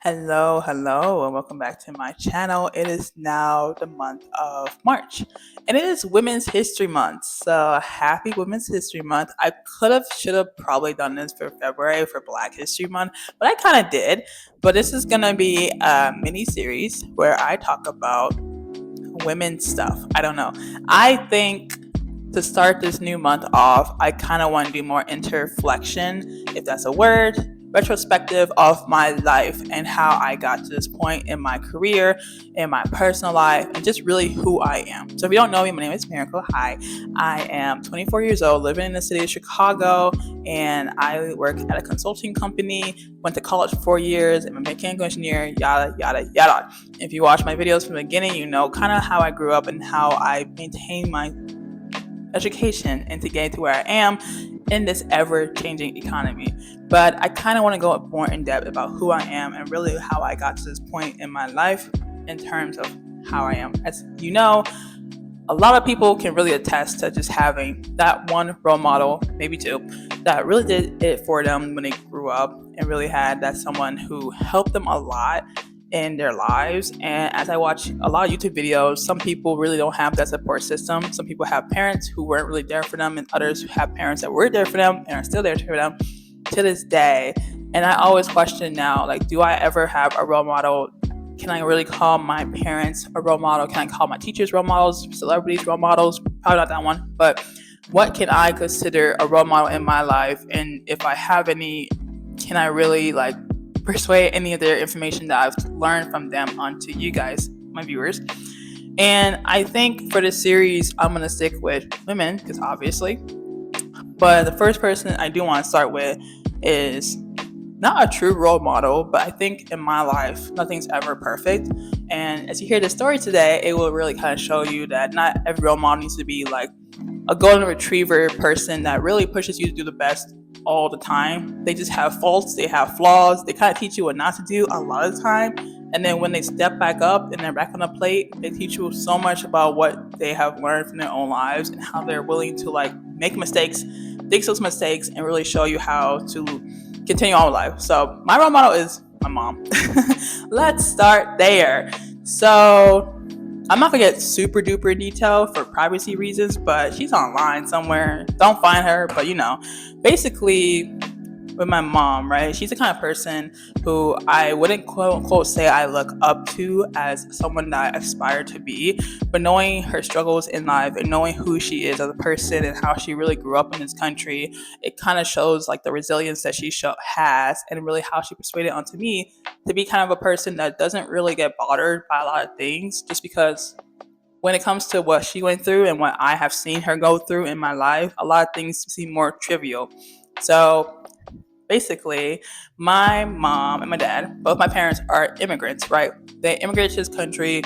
Hello, and welcome back to my channel. It is now the month of March, and it is Women's History Month. So, happy Women's History Month. I should have probably done this for February for Black History Month, but I kind of did. But this is gonna be a mini series where I talk about women's stuff. I don't know. I think to start this new month off, I kind of want to do more interflexion, if that's a word, retrospective of my life and how I got to this point in my career, in my personal life, and just really who I am. So if you don't know me, my name is Miracle. Hi, I am 24 years old, living in the city of Chicago, and I work at a consulting company, went to college for 4 years, I'm a mechanical engineer, yada, yada, yada. If you watch my videos from the beginning, you know kind of how I grew up and how I maintained my education and to get to where I am in this ever-changing economy. But I kind of want to go more in depth about who I am and really how I got to this point in my life in terms of how I am. As you know, a lot of people can really attest to just having that one role model, maybe two, that really did it for them when they grew up and really had that someone who helped them a lot in their lives. And as I watch a lot of YouTube videos, some people really don't have that support system. Some people have parents who weren't really there for them, and others who have parents that were there for them and are still there for them to this day. And I always question now, like, do I ever have a role model? Can I really call my parents a role model? Can I call my teachers role models, celebrities role models? Probably not that one, but what can I consider a role model in my life? And if I have any, can I really persuade any of their information that I've learned from them onto you guys, my viewers? And I think for this series, I'm going to stick with women, because obviously. But the first person I do want to start with is not a true role model, but I think in my life, nothing's ever perfect. And as you hear the story today, it will really kind of show you that not every role model needs to be like a golden retriever person that really pushes you to do the best all the time. They just have faults, they have flaws, they kind of teach you what not to do a lot of the time. And then when they step back up and they're back on the plate, they teach you so much about what they have learned from their own lives and how they're willing to make mistakes, fix those mistakes, and really show you how to continue on with life. So my role model is my mom. Let's start there. So I'm not gonna get super duper detailed for privacy reasons, but she's online somewhere. Don't find her, but basically with my mom, right? She's the kind of person who I wouldn't quote unquote say I look up to as someone that I aspire to be, but knowing her struggles in life and knowing who she is as a person and how she really grew up in this country, it kind of shows the resilience that she has and really how she persuaded onto me to be kind of a person that doesn't really get bothered by a lot of things, just because when it comes to what she went through and what I have seen her go through in my life, a lot of things seem more trivial. So basically, my mom and my dad, both my parents, are immigrants, right? They immigrated to this country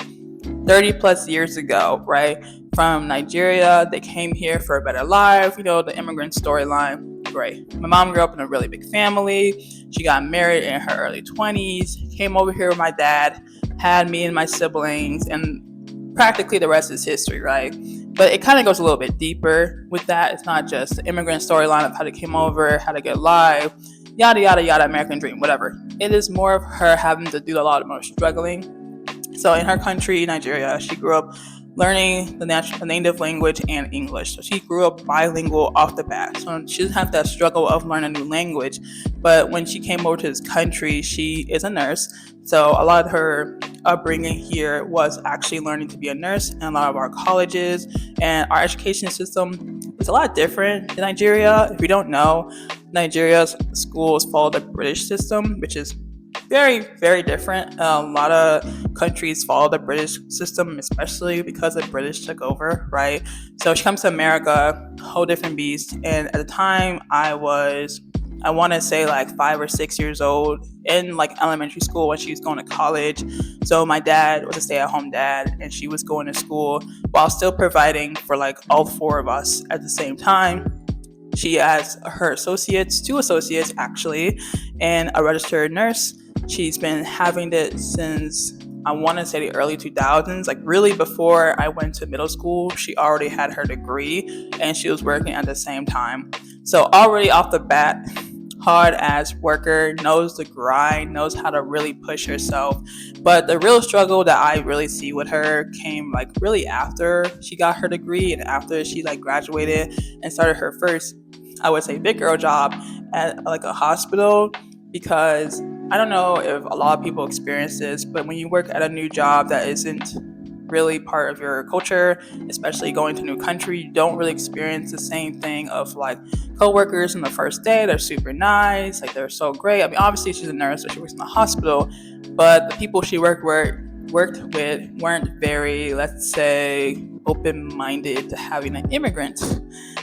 30 plus years ago, right? From Nigeria. They came here for a better life, the immigrant storyline. Great. My mom grew up in a really big family. She got married in her early 20s, came over here with my dad, had me and my siblings, and practically the rest is history, right? But it kind of goes a little bit deeper with that. It's not just the immigrant storyline of how they came over, how to get live, yada, yada, yada, American dream, whatever. It is more of her having to do a lot of more struggling. So in her country, Nigeria, she grew up learning the native language and English. So she grew up bilingual off the bat. So she doesn't have that struggle of learning a new language. But when she came over to this country, she is a nurse. So a lot of her upbringing here was actually learning to be a nurse, and a lot of our colleges and our education system is a lot different than Nigeria. If you don't know, Nigeria's schools follow the British system, which is very, very different. A lot of countries follow the British system, especially because the British took over, right? So she comes to America, a whole different beast. And at the time, I want to say 5 or 6 years old in elementary school when she was going to college. So my dad was a stay-at-home dad, and she was going to school while still providing for all four of us at the same time. She has her two associates actually, and a registered nurse. She's been having it since I want to say the early 2000s, really before I went to middle school. She already had her degree and she was working at the same time. So already off the bat, hard ass worker, knows the grind, knows how to really push herself. But the real struggle that I really see with her came like really after she got her degree and after she like graduated and started her first, I would say, big girl job at like a hospital. Because I don't know if a lot of people experience this, but when you work at a new job that isn't really part of your culture, especially going to a new country, you don't really experience the same thing of like coworkers on the first day. They're super nice, like they're so great. I mean, obviously she's a nurse, so she works in the hospital, but the people she worked with weren't very, let's say, open-minded to having an immigrant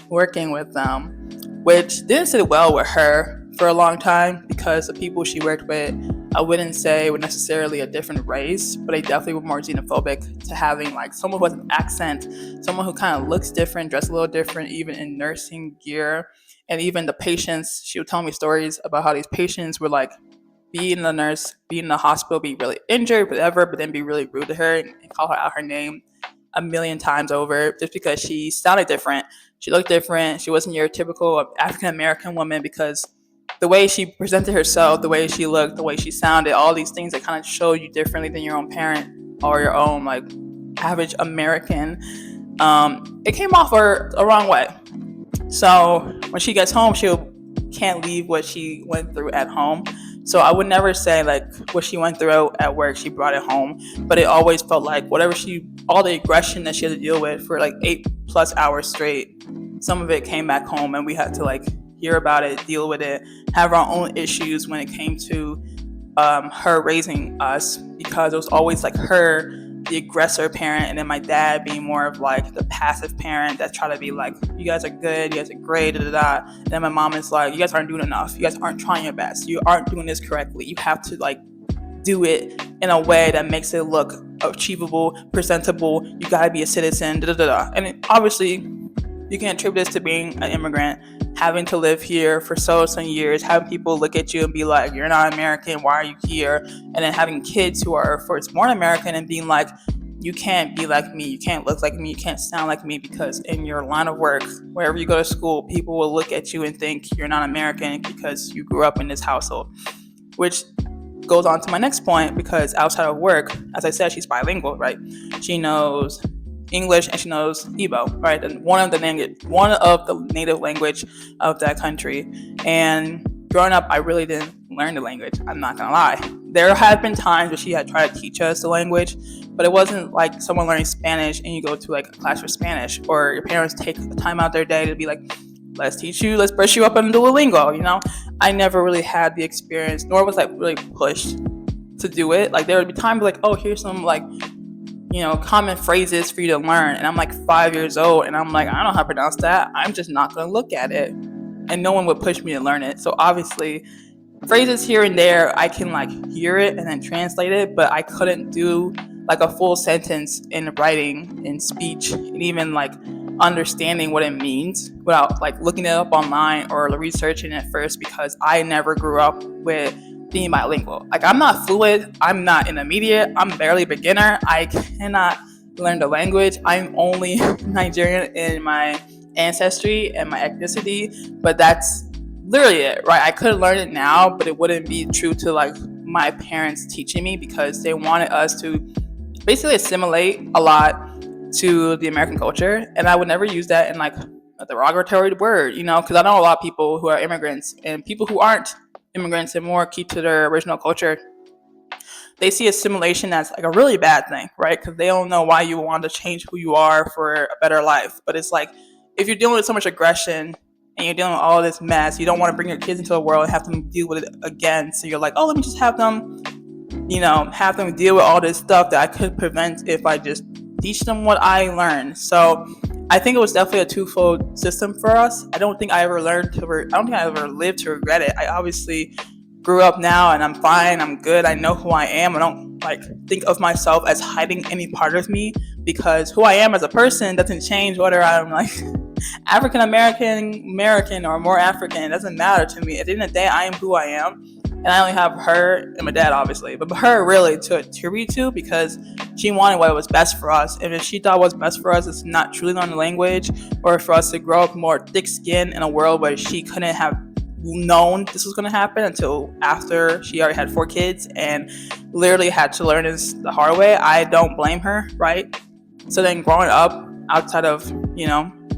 working with them, which didn't sit well with her for a long time because the people she worked with, I wouldn't say were necessarily a different race, but they definitely were more xenophobic to having like someone who has an accent, someone who kind of looks different, dressed a little different, even in nursing gear. And even the patients, she would tell me stories about how these patients were like, being a nurse, being in the hospital, be really injured, whatever, but then be really rude to her and call her out her name a million times over just because she sounded different. She looked different. She wasn't your typical African American woman because the way she presented herself, the way she looked, the way she sounded, all these things that kind of show you differently than your own parent or your own like average American. It came off her a wrong way. So when she gets home, she can't leave what she went through at home. So I would never say like what she went through at work, she brought it home. But it always felt like whatever all the aggression that she had to deal with for like 8+ hours straight, some of it came back home and we had to like hear about it, deal with it, have our own issues when it came to her raising us, because it was always like her, the aggressor parent, and then my dad being more of like the passive parent that try to be like, you guys are good, you guys are great, da da da. And then my mom is like, you guys aren't doing enough, you guys aren't trying your best, you aren't doing this correctly, you have to like do it in a way that makes it look achievable, presentable, you gotta be a citizen, da da da. And obviously you can attribute this to being an immigrant, having to live here for so years, having people look at you and be like, you're not American, why are you here? And then having kids who are first born American and being like, you can't be like me, you can't look like me, you can't sound like me, because in your line of work, wherever you go to school, people will look at you and think you're not American because you grew up in this household. Which goes on to my next point, because outside of work, as I said, she's bilingual, right? She knows English and she knows Igbo, right? And one of the native language of that country. And growing up, I really didn't learn the language. I'm not gonna lie. There have been times where she had tried to teach us the language, but it wasn't like someone learning Spanish and you go to like a class for Spanish, or your parents take the time out their day to be like, let's teach you, let's brush you up on Duolingo, you know? I never really had the experience, nor was like really pushed to do it. Like there would be times like, oh, here's some like, you know, common phrases for you to learn. And I'm like 5 years old and I'm like, I don't know how to pronounce that. I'm just not going to look at it. And no one would push me to learn it. So obviously phrases here and there, I can like hear it and then translate it, but I couldn't do like a full sentence in writing, in speech, and even like understanding what it means without like looking it up online or researching it first, because I never grew up with being bilingual. Like I'm not fluid, I'm not intermediate, I'm barely beginner. I cannot learn the language. I'm only Nigerian in my ancestry and my ethnicity, but that's literally it, right? I could learn it now, but it wouldn't be true to like my parents teaching me, because they wanted us to basically assimilate a lot to the American culture, and I would never use that in like a derogatory word, you know, because I know a lot of people who are immigrants and people who aren't immigrants and more keep to their original culture. They see assimilation as like a really bad thing, right? Because they don't know why you want to change who you are for a better life. But it's like, if you're dealing with so much aggression and you're dealing with all this mess, you don't want to bring your kids into the world and have them deal with it again. So you're like, oh, let me just have them, you know, have them deal with all this stuff that I could prevent if I just teach them what I learned. So I think it was definitely a twofold system for us. I don't think I ever lived to regret it. I obviously grew up now and I'm fine, I'm good, I know who I am. I don't like think of myself as hiding any part of me, because who I am as a person doesn't change whether I'm like African American or more African. It doesn't matter to me. At the end of the day, I am who I am. And I only have her and my dad, obviously, but her really to attribute to, because she wanted what was best for us. And if she thought what's best for us is not truly learn the language, or for us to grow up more thick-skinned in a world where she couldn't have known this was going to happen until after she already had 4 kids and literally had to learn this the hard way. I don't blame her, right? So then growing up outside of,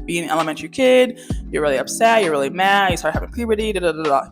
being an elementary kid, you're really upset, you're really mad, you start having puberty,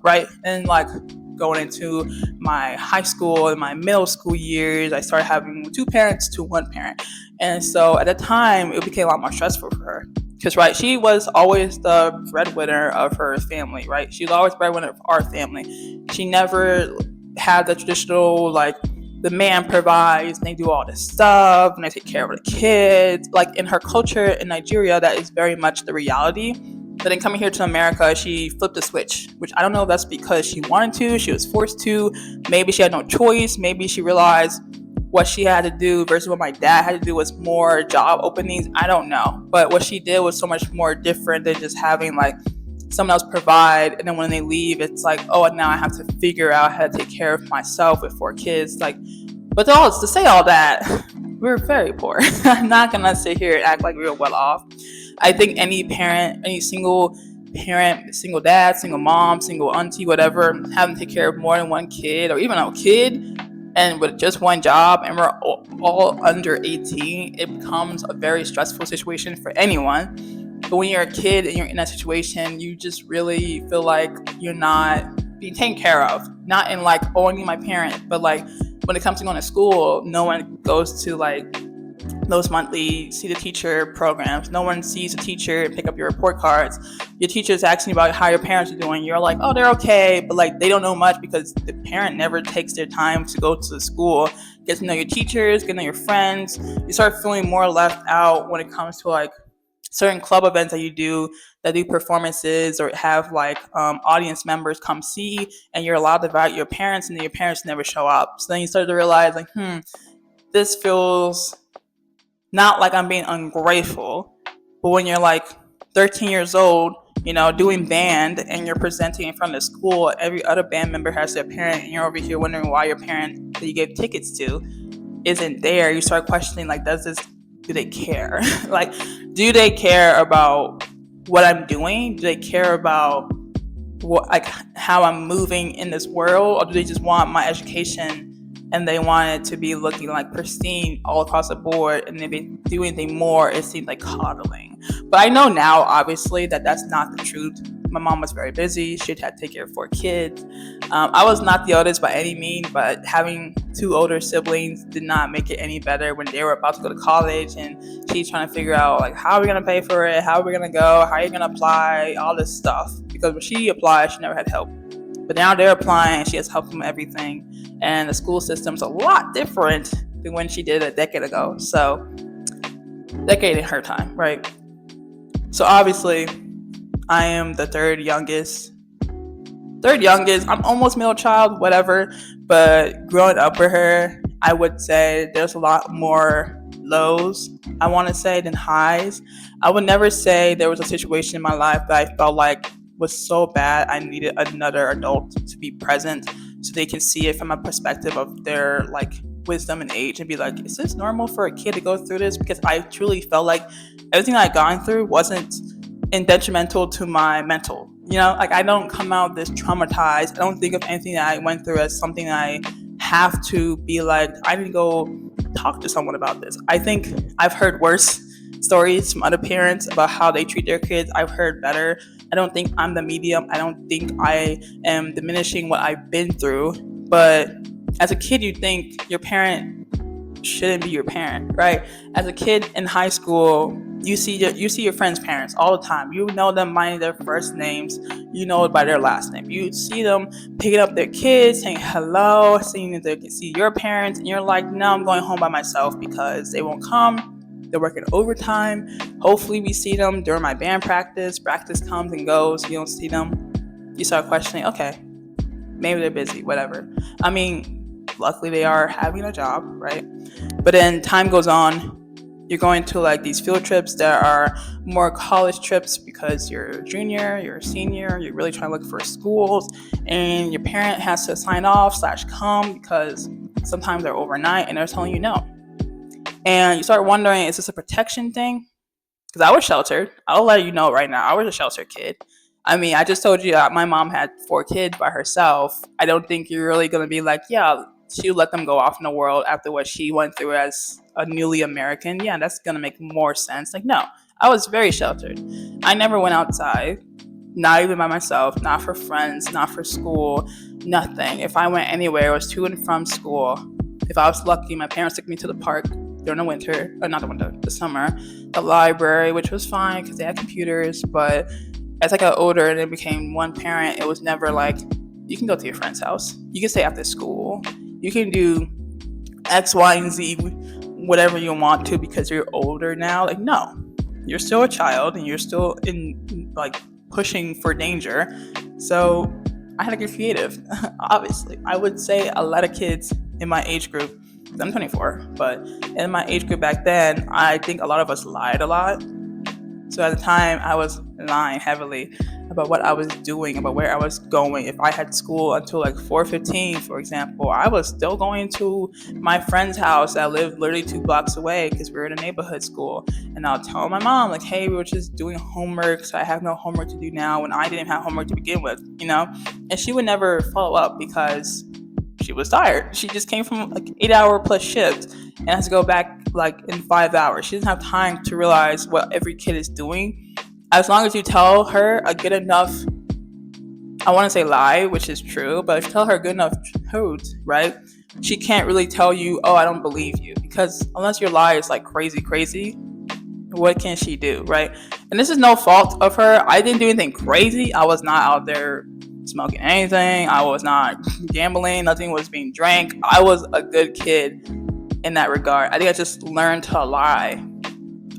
right? And like going into my high school and my middle school years, I started having 2 parents to 1 parent. And so at the time, it became a lot more stressful for her. Because, right, she was always the breadwinner of her family, right? She was always breadwinner of our family. She never had the traditional, like, the man provides, and they do all this stuff, and they take care of the kids. Like, in her culture in Nigeria, that is very much the reality. But then coming here to America, she flipped the switch, which I don't know if that's because she wanted to, she was forced to, maybe she had no choice, maybe she realized what she had to do versus what my dad had to do was more job openings. I don't know. But what she did was so much more different than just having like someone else provide. And then when they leave, it's like, oh, now I have to figure out how to take care of myself with 4 kids. Like, but to say all that, we're very poor. I'm not going to sit here and act like we're well off. I think any parent, any single parent, single dad, single mom, single auntie, whatever, having to take care of more than 1 kid or even a kid, and with just 1 job, and we're all under 18, it becomes a very stressful situation for anyone. But when you're a kid and you're in that situation, you just really feel like you're not being taken care of. Not in like, oh, I need my parent, but like when it comes to going to school, no one goes to like those monthly see the teacher programs. No one sees a teacher and pick up your report cards. Your teacher is asking about how your parents are doing. You're like, oh, they're okay. But like, they don't know much because the parent never takes their time to go to the school, get to know your teachers, get to know your friends. You start feeling more left out when it comes to like certain club events that you do that do performances or have like audience members come see, and you're allowed to invite your parents, and then your parents never show up. So then you start to realize like, this feels not like I'm being ungrateful, but when you're like 13 years old, doing band and you're presenting in front of the school, every other band member has their parent, and you're over here wondering why your parent that you gave tickets to isn't there. You start questioning, like, do they care? Like, do they care about what I'm doing? Do they care about how I'm moving in this world? Or do they just want my education and they want it to be looking like pristine all across the board, and if they do anything more, it seems like coddling? But I know now, obviously, that that's not the truth. My mom was very busy. She had to take care of 4 kids. I was not the oldest by any means, but having 2 older siblings did not make it any better when they were about to go to college, and she's trying to figure out, like, how are we going to pay for it? How are we going to go? How are you going to apply? All this stuff. Because when she applied, she never had help. But now they're applying, and she has help from everything. And the school system's a lot different than when she did a decade ago. So, decade in her time, right? So obviously, I am the third youngest. I'm almost middle child, whatever. But growing up with her, I would say there's a lot more lows, I want to say, than highs. I would never say there was a situation in my life that I felt like was so bad I needed another adult to be present so they can see it from a perspective of their like wisdom and age and be like, is this normal for a kid to go through this? Because I truly felt like everything I had gone through wasn't detrimental to my mental. Like, I don't come out this traumatized. I don't think of anything that I went through as something I have to be like, I need to go talk to someone about this. I think I've heard worse stories from other parents about how they treat their kids. I've heard better. I don't think I'm the medium. I don't think I am diminishing what I've been through. But as a kid, you think your parent shouldn't be your parent, right? As a kid in high school, you see your friends' parents all the time. You know them by their first names. You know it by their last name. You see them picking up their kids, saying hello, seeing if they can see your parents, and you're like, no, I'm going home by myself because they won't come. They're working overtime. Hopefully we see them during my band practice. Practice comes and goes. You don't see them. You start questioning, okay, maybe they're busy, whatever. I mean, luckily they are having a job, right? But then time goes on. You're going to like these field trips that are more college trips because you're a junior, you're a senior, you're really trying to look for schools, and your parent has to sign off / come because sometimes they're overnight and they're telling you no. And you start wondering, is this a protection thing? Because I was sheltered. I'll let you know right now, I was a sheltered kid. I mean, I just told you my mom had 4 kids by herself. I don't think you're really going to be like, yeah, she let them go off in the world after what she went through as a newly American. Yeah, that's going to make more sense. Like, no, I was very sheltered. I never went outside, not even by myself, not for friends, not for school, nothing. If I went anywhere, it was to and from school. If I was lucky, my parents took me to the park during the winter, or not the winter, the summer, the library, which was fine because they had computers. But as I got older and it became one parent, it was never like, you can go to your friend's house, you can stay after school, you can do X, Y, and Z, whatever you want to because you're older now. Like, no, you're still a child and you're still in like pushing for danger. So I had to get creative. Obviously, I would say a lot of kids in my age group, I'm 24, but in my age group back then, I think a lot of us lied a lot. So at the time, I was lying heavily about what I was doing, about where I was going. If I had school until like 4:15, for example, I was still going to my friend's house that lived literally 2 blocks away because we were in a neighborhood school. And I'll tell my mom, like, hey, we were just doing homework, so I have no homework to do now when I didn't have homework to begin with, you know? And she would never follow up because she was tired. She just came from like 8-hour plus shift and has to go back like in 5 hours. She doesn't have time to realize what every kid is doing. As long as you tell her a good enough, I want to say lie, which is true, but if you tell her good enough truth, right? She can't really tell you, oh, I don't believe you, because unless your lie is like crazy, what can she do, right? And this is no fault of her. I didn't do anything crazy. I was not out there smoking anything. I was not gambling. Nothing was being drank. I was a good kid in that regard. I think I just learned to lie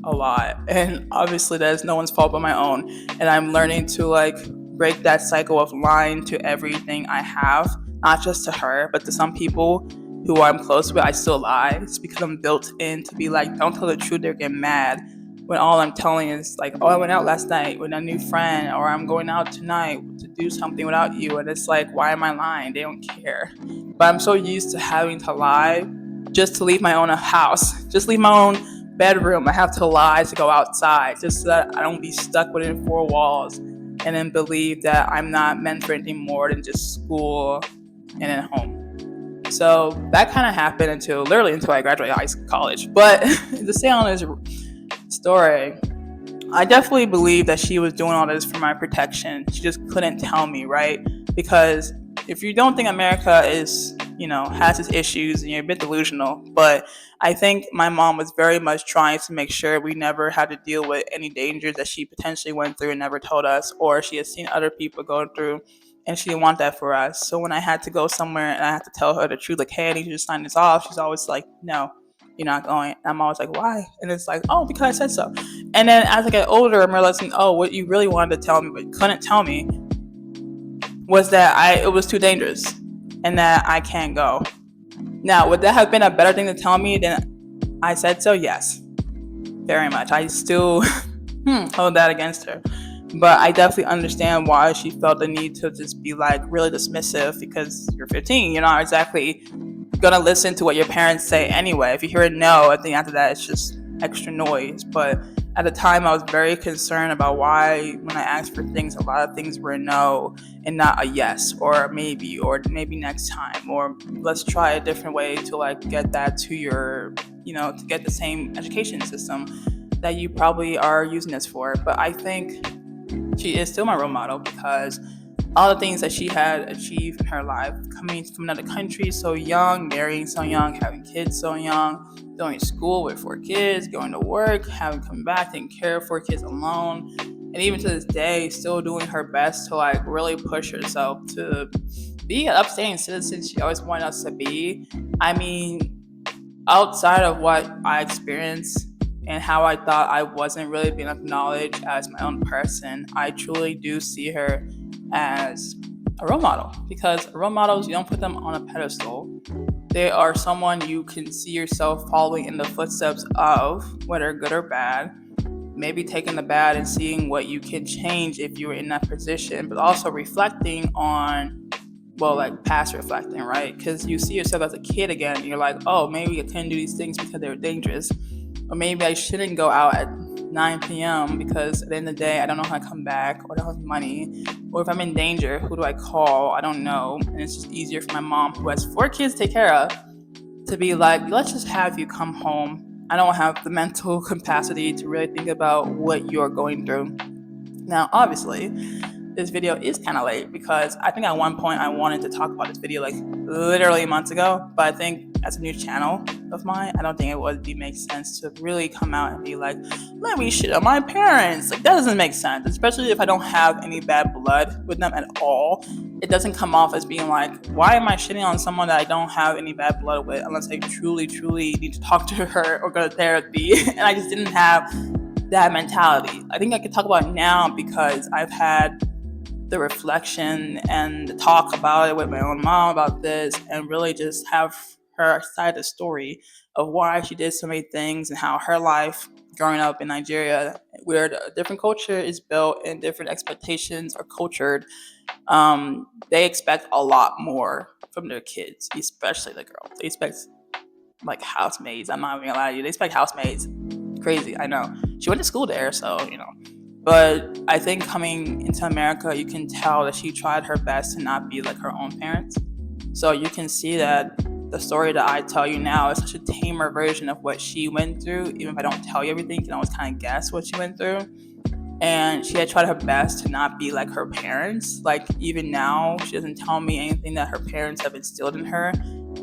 a lot. And obviously that is no one's fault but my own. And I'm learning to like break that cycle of lying to everything I have, not just to her, but to some people who I'm close with. I still lie. It's because I'm built in to be like, don't tell the truth, they're getting mad. When all I'm telling is like, oh, I went out last night with a new friend, or I'm going out tonight to do something without you. And it's like, why am I lying? They don't care. But I'm so used to having to lie just to leave my own house, just leave my own bedroom. I have to lie to go outside just so that I don't be stuck within 4 walls and then believe that I'm not meant for anything more than just school and then home. So that kind of happened until I graduated college. But to stay on this story, I definitely believe that she was doing all this for my protection. She just couldn't tell me, right? Because if you don't think America is, has its issues, and you're a bit delusional. But I think my mom was very much trying to make sure we never had to deal with any dangers that she potentially went through and never told us, or she had seen other people go through and she didn't want that for us. So when I had to go somewhere and I had to tell her the truth, like, hey, I need you to sign this off, she's always like, no, you're not going. And I'm always like, why? And it's like, oh, because I said so. And then as I get older, I'm realizing, oh, what you really wanted to tell me but couldn't tell me was that it was too dangerous and that I can't go. Now, would that have been a better thing to tell me than I said so? Yes, very much. I still hold that against her. But I definitely understand why she felt the need to just be like really dismissive, because you're 15. You're not exactly gonna listen to what your parents say anyway. If you hear a no, I think after that it's just extra noise. But at the time, I was very concerned about why when I asked for things, a lot of things were a no and not a yes or maybe next time, or let's try a different way to like get that to your, to get the same education system that you probably are using this for. But I think she is still my role model, because all the things that she had achieved in her life, coming from another country so young, marrying so young, having kids so young, going to school with 4 kids, going to work, having come back, taking care of 4 kids alone, and even to this day, still doing her best to like really push herself to be an upstanding citizen she always wanted us to be. I mean, outside of what I experienced and how I thought I wasn't really being acknowledged as my own person, I truly do see her as a role model, because role models, you don't put them on a pedestal. They are someone you can see yourself following in the footsteps of, whether good or bad, maybe taking the bad and seeing what you can change if you were in that position, but also reflecting on, past reflecting, right? Because you see yourself as a kid again and you're like, oh, maybe I couldn't do these things because they were dangerous, or maybe I shouldn't go out at 9 p.m. because at the end of the day, I don't know how to come back, or I don't have money, or if I'm in danger, who do I call? I don't know. And it's just easier for my mom, who has 4 kids to take care of, to be like, let's just have you come home. I don't have the mental capacity to really think about what you're going through. Now, obviously, this video is kind of late because I think at one point I wanted to talk about this video like literally months ago, but I think as a new channel of mine, I don't think it would make sense to really come out and be like, let me shit on my parents. Like, that doesn't make sense, especially if I don't have any bad blood with them at all. It doesn't come off as being like, why am I shitting on someone that I don't have any bad blood with, unless I truly need to talk to her or go to therapy. And I just didn't have that mentality. I think I could talk about it now because I've had the reflection and the talk about it with my own mom about this, and really just have her side of the story of why she did so many things and how her life growing up in Nigeria, where a different culture is built and different expectations are cultured, they expect a lot more from their kids, especially the girls. They expect like housemaids. I'm not even gonna lie to you. They expect housemaids. Crazy, I know. She went to school there, so you know. But I think coming into America, you can tell that she tried her best to not be like her own parents. So you can see that the story that I tell you now is such a tamer version of what she went through. Even if I don't tell you everything, you can always kind of guess what she went through. And she had tried her best to not be like her parents. Like, even now, she doesn't tell me anything that her parents have instilled in her.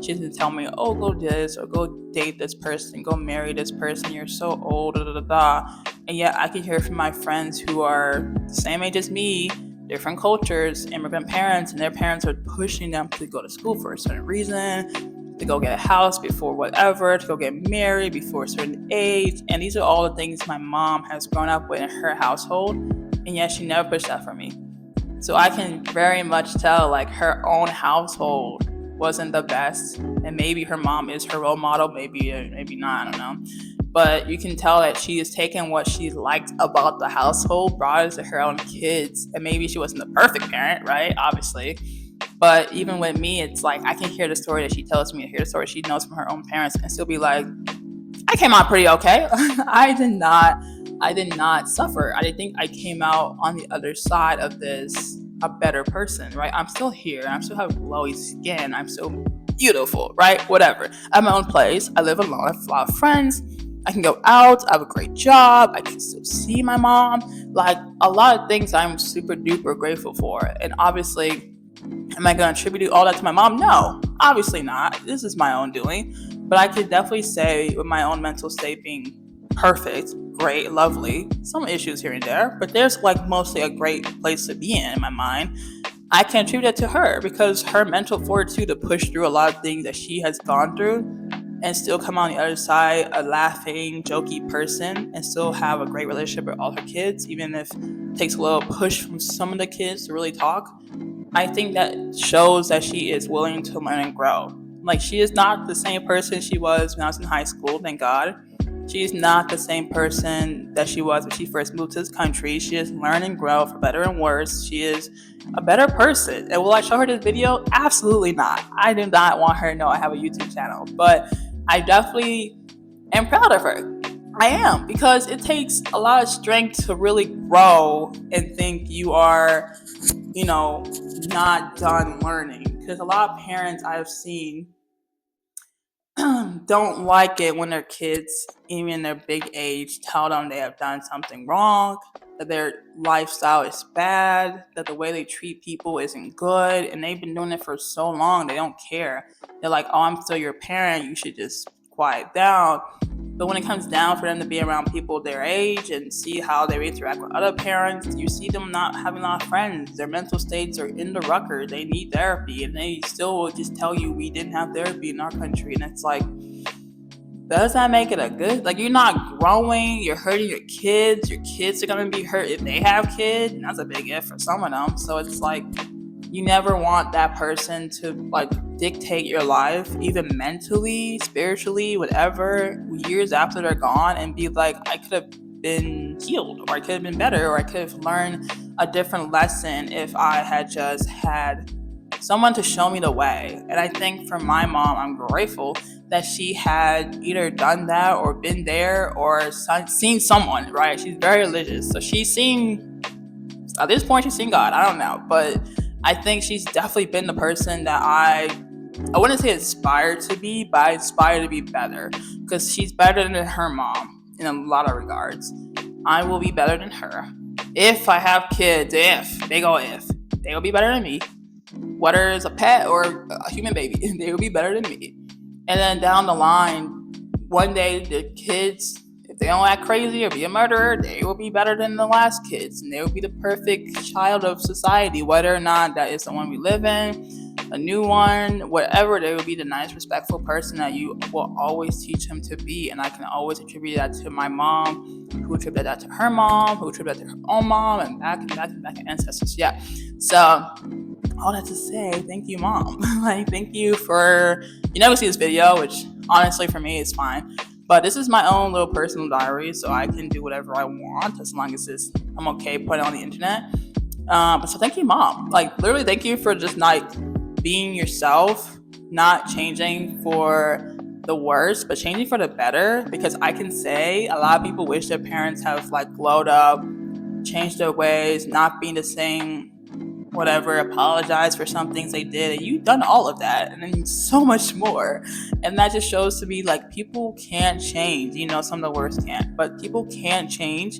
She doesn't tell me, oh, go do this, or go date this person, go marry this person, you're so old, da da da da. And yet I can hear from my friends who are the same age as me, different cultures, immigrant parents, and their parents are pushing them to go to school for a certain reason, to go get a house before whatever, to go get married before a certain age. And these are all the things my mom has grown up with in her household, and yet she never pushed that for me. So I can very much tell, like, her own household wasn't the best, and maybe her mom is her role model, maybe not, I don't know. But you can tell that she has taken what she liked about the household, brought it to her own kids, and maybe she wasn't the perfect parent, right? Obviously. But even with me, it's like I can hear the story that she tells me, hear the story she knows from her own parents, and still be like, I came out pretty okay. I did not suffer. I think I came out on the other side of this a better person, right? I'm still here. I still have glowy skin. I'm still beautiful, right? Whatever. I have my own place. I live alone. I have a lot of friends. I can go out. I have a great job. I can still see my mom. Like, a lot of things I'm super duper grateful for. And obviously, am I going to attribute all that to my mom? No, obviously not. This is my own doing. But I could definitely say, with my own mental state being perfect, great, lovely, some issues here and there, but there's like mostly a great place to be in my mind. I can attribute it to her because her mental fortitude to push through a lot of things that she has gone through and still come on the other side a laughing, jokey person, and still have a great relationship with all her kids, even if it takes a little push from some of the kids to really talk. I think that shows that she is willing to learn and grow. Like, she is not the same person she was when I was in high school, thank God. She is not the same person that she was when she first moved to this country. She has learned and grown for better and worse. She is a better person. And will I show her this video? Absolutely not. I do not want her to know I have a YouTube channel. But I definitely am proud of her. I am, because it takes a lot of strength to really grow and think you are, not done learning. Because a lot of parents I've seen don't like it when their kids, even in their big age, tell them they have done something wrong, that their lifestyle is bad, that the way they treat people isn't good, and they've been doing it for so long, they don't care. They're like, oh, I'm still your parent, you should just quiet down. But when it comes down for them to be around people their age and see how they interact with other parents, you see them not having a lot of friends. Their mental states are in the rucker. They need therapy, and they still will just tell you we didn't have therapy in our country. And it's like, does that make it a good? Like, you're not growing. You're hurting your kids. Your kids are gonna be hurt if they have kids. And that's a big if for some of them. So it's like, you never want that person to like dictate your life, even mentally, spiritually, whatever, years after they're gone, and be like, I could have been healed, or I could have been better, or I could have learned a different lesson if I had just had someone to show me the way. And I think for my mom, I'm grateful that she had either done that or been there or seen someone, right? She's very religious. So she's seen, at this point, she's seen God. I don't know. But I think she's definitely been the person that I wouldn't say aspire to be, but I aspire to be better. Because she's better than her mom in a lot of regards. I will be better than her. If I have kids, if they will be better than me. Whether it's a pet or a human baby, they will be better than me. And then down the line, one day the kids, if they don't act crazy or be a murderer, they will be better than the last kids. And they will be the perfect child of society, whether or not that is the one we live in, a new one, whatever. They will be the nice, respectful person that you will always teach them to be. And I can always attribute that to my mom, who attributed that to her mom, who attributed that to her own mom, and back and ancestors. Yeah. So all that to say, thank you, Mom. Like, thank you for, you never see this video, which honestly for me is fine. But this is my own little personal diary, so I can do whatever I want as long as I'm okay putting it on the internet. So thank you, Mom. Like, literally, thank you for just not being yourself, not changing for the worse, but changing for the better. Because I can say a lot of people wish their parents have like glowed up, changed their ways, not being the same, whatever, apologize for some things they did, and you've done all of that and then so much more. And that just shows to me like people can change. Some of the worst can't, but people can change,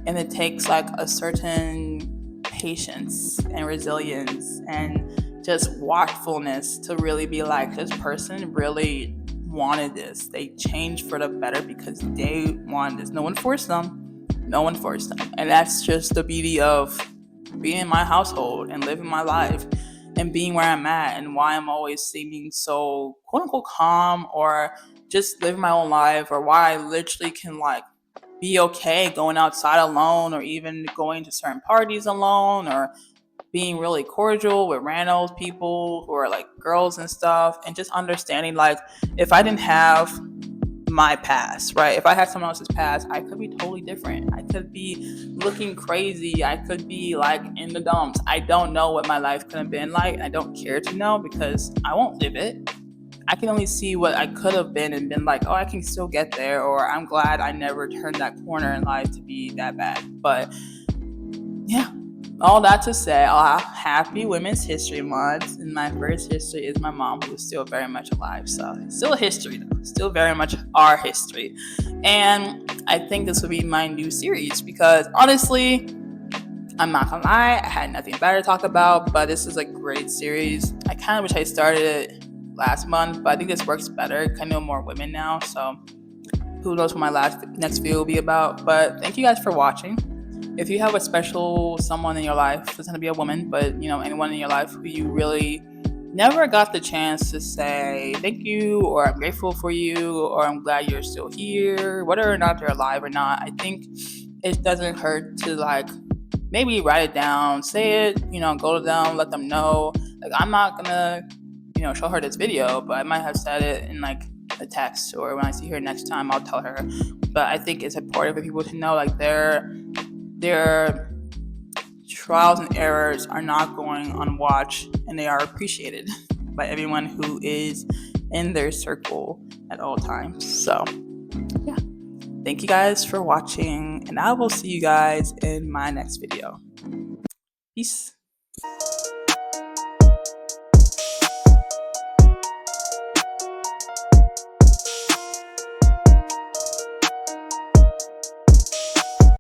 and it takes like a certain patience and resilience and just watchfulness to really be like, this person really wanted this. They changed for the better because they wanted this. No one forced them. And that's just the beauty of being in my household and living my life and being where I'm at, and why I'm always seeming so quote unquote calm, or just living my own life, or why I literally can like be okay going outside alone, or even going to certain parties alone, or being really cordial with random people who are like girls and stuff, and just understanding like if I didn't have my past, right? If I had someone else's past, I could be totally different. I could be looking crazy. I could be like in the dumps. I don't know what my life could have been like. I don't care to know because I won't live it. I can only see what I could have been and been like, oh, I can still get there, or I'm glad I never turned that corner in life to be that bad. But yeah, all that to say, happy Women's History Month. And my first history is my mom, who is still very much alive. So it's still a history, though. Still very much our history. And I think this will be my new series because honestly, I'm not gonna lie, I had nothing better to talk about, but this is a great series. I kind of wish I started it last month, but I think this works better. I know more women now, so who knows what my next video will be about. But thank you guys for watching. If you have a special someone in your life, it doesn't have to be a woman, but anyone in your life who you really never got the chance to say thank you, or I'm grateful for you, or I'm glad you're still here, whether or not they're alive or not, I think it doesn't hurt to like maybe write it down, say it, go to them, let them know. Like, I'm not gonna, show her this video, but I might have said it in like a text, or when I see her next time, I'll tell her. But I think it's important for people to know like their trials and errors are not going unwatched, and they are appreciated by everyone who is in their circle at all times. So yeah, thank you guys for watching, and I will see you guys in my next video. Peace.